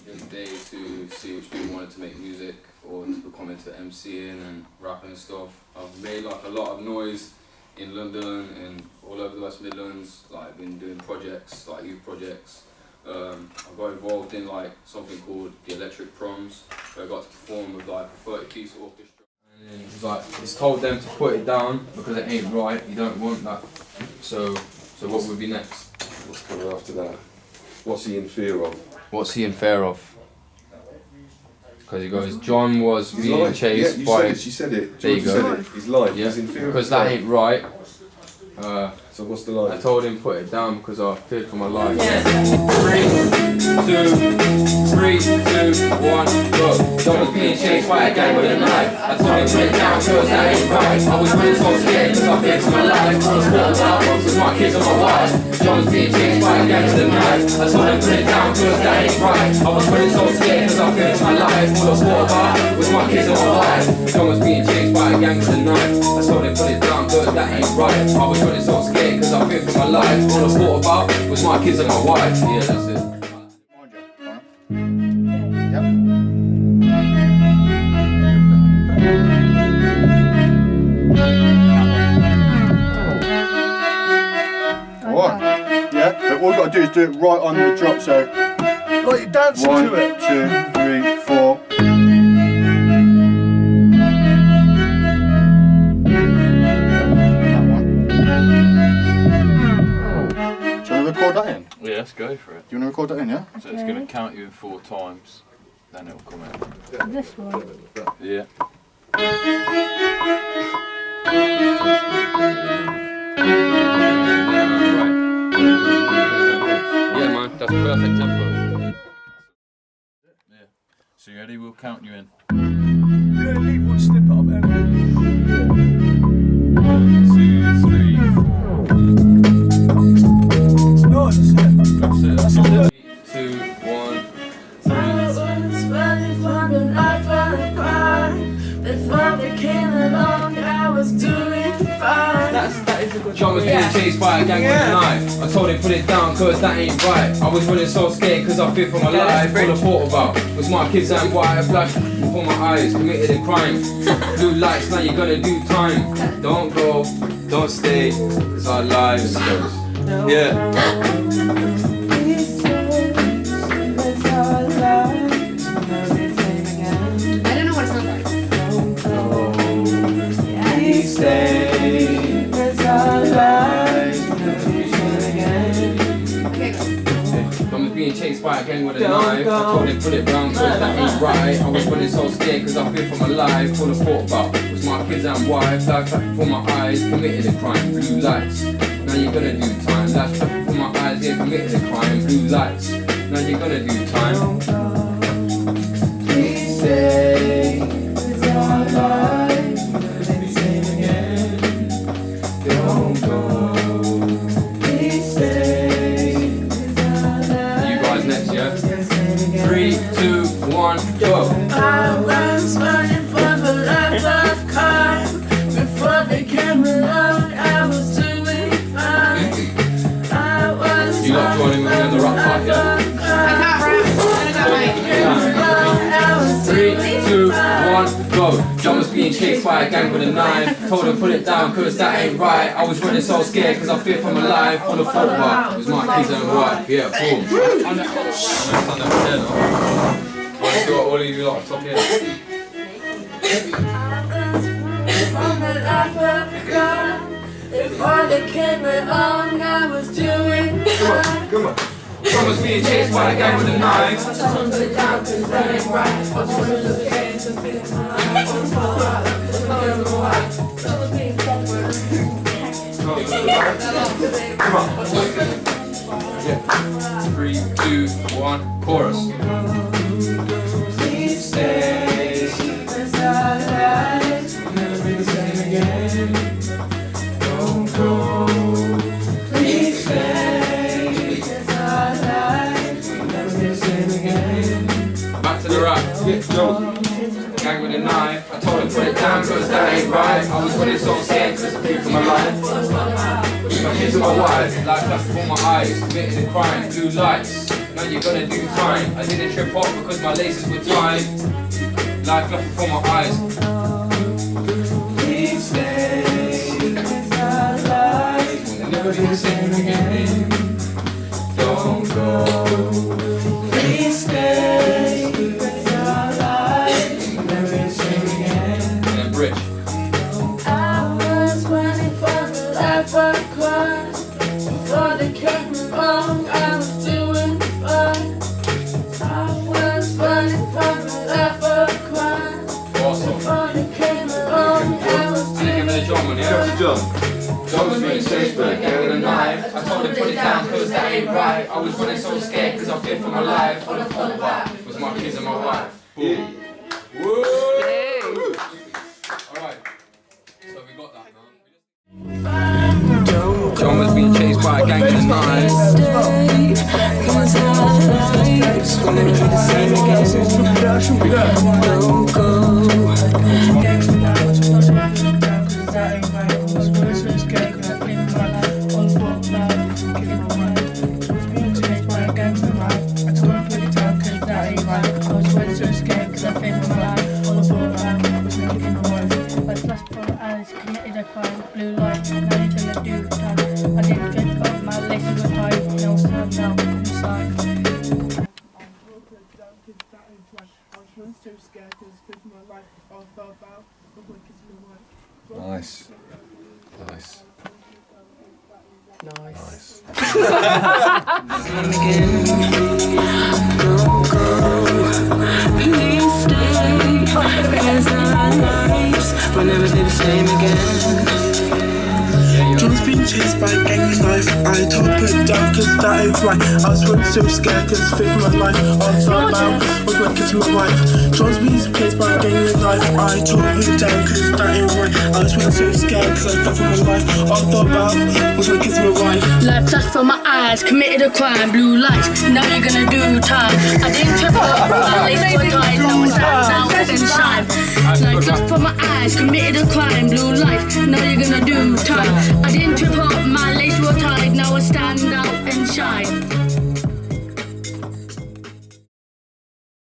the day to see which people wanted to make music or to become into MCing and rapping and stuff. I've made like a lot of noise in London and all over the West Midlands. Like been doing projects, like youth projects. I got involved in like something called the Electric Proms, where I got to perform with like a 30-piece orchestra. And then he's told them to put it down because it ain't right. You don't want that. So what would be next? What's coming after that? What's he in fear of? What's he in fear of? Because he goes, John was being chased by... You said it. There you go. His life. Yeah. He's in fear of because that ain't right. So what's the line? I told him put it down because I feared for my life. Yeah. 3, 2, 1, go. John was being chased by a gang with a knife. I told him put it down because that ain't right. I was running so scared because I feared for my life. I was walking out with my kids and my wife. John was being chased by a gang with a knife. I told him put it down because that ain't right. I was running so scared because I feared for my life. All I thought about was my kids and my wife. John was being chased by a gang with a knife. I told him put it down because that ain't right. I was running so scared because I feared for my life. All I thought about was my kids and my wife. Yeah, that's it. Alright, yeah, but all we've got to do is do it right on the drop, so like you're dancing to it. 1, 2, 3, 4. Record that in? Yeah, let's go for it. Do you want to record that in, yeah? So it's going to count you in 4 times, then it'll come out. This one. Yeah. Yeah, man, that's perfect tempo. Yeah. So you ready? We'll count you in. Yeah, leave one snippet of it. 1, 2, 3, 4. No, that's it. That's it. 2, 1. I was running from the life of the crime. Before we came along, I was doing fine. John was being chased by a gang with a knife. I told him put it down cause that ain't right. I was running so scared cause I feared for my life. All I thought about was my kids and why I flashed before my eyes, committed a crime. Blue lights, now you're gonna do time. Don't go, don't stay, it's our lives. Yeah. I don't know what it sounds like. Please stay, it's our lives. John was being chased by a gang with a knife. I told him put it down cause that ain't right. I was running so scared cause I feared for my life. All I thought about was my kids and wife. Life back before my eyes, committed a crime. Blue lights, now you're gonna do time. Life back before my eyes, yeah, committed a crime. Blue lights, now you're gonna do time. Please stay, it's our life. Let me sing again. Don't go. Please stay, it's our life. You guys next, yeah? 3, 2, 1, go. I was running for the life of crime. Before they came along, I was doing fine. I was You lot joining me in the rock part, yeah? 3, 2, 1, go. John was being chased by a gang with a knife. Told him put it down cause that ain't right. I was running so scared cause I feared for my life. All I thought about was my kids and wife. Yeah, boom. Let's do all of you lot, top here. From the life of crime. Before they came along, I was doing fine. Come on. John was being chased by a gang with a knife. I told them to down cause that ain't right. I was running so scared to fix my life. I was falling out, I was falling my wife. John was being forward. Come on. Yeah. 3, 2, 1, chorus. Please stay. It's our life. Never be the same again. Don't go. Please stay. It's our life. Never be the same again. Back to the rap. Gang with a knife. I told him put it down cause that ain't right. I was running so scared cause I feared for my life. My kids and my wife, life back before my eyes, committed a crime. Blue lights, now you're gonna do time. I didn't trip off because my laces were tied. Life left before my eyes. Please stay, cause our life Will never be the same again. Don't go. Please stay, cause our life Will never be the same again. And then bridge. I was running for the life of crime. Before they came along, I was doing fine. I was running from the life of crime. Awesome. Before they came along, I was And then give me the drum on Shout it. to John. John was being chased by a gang with a knife. I told him put it down cause that ain't right. I was running so scared cause I feared for my life. All I thought about was my kids and my wife. Yeah. Woo! Alright, so we got that now. John was being chased by a gang with a knife. Committed a crime, blue light, now you're gonna do time. I didn't get off, my laces were tied, no sun now inside. Nice. Nice. Nice. Please stay, cause our lives will never be the same again. John's been chased by a gang with a knife. I told put it down cause that ain't right. I was running so scared cause I feared for my life. I thought about was my kids and my wife. John's been chased by a gang with a knife. I told put it down cause that ain't right. I was running so scared cause I feared for my life. I thought about was my kids and my wife. Life flashed from my eyes, committed a crime, blue lights, now you're gonna do time. I didn't trip up, my laces were tied, now it's out now and shine. Life flashed from my eyes, committed a crime, blue lights, now you're gonna do time.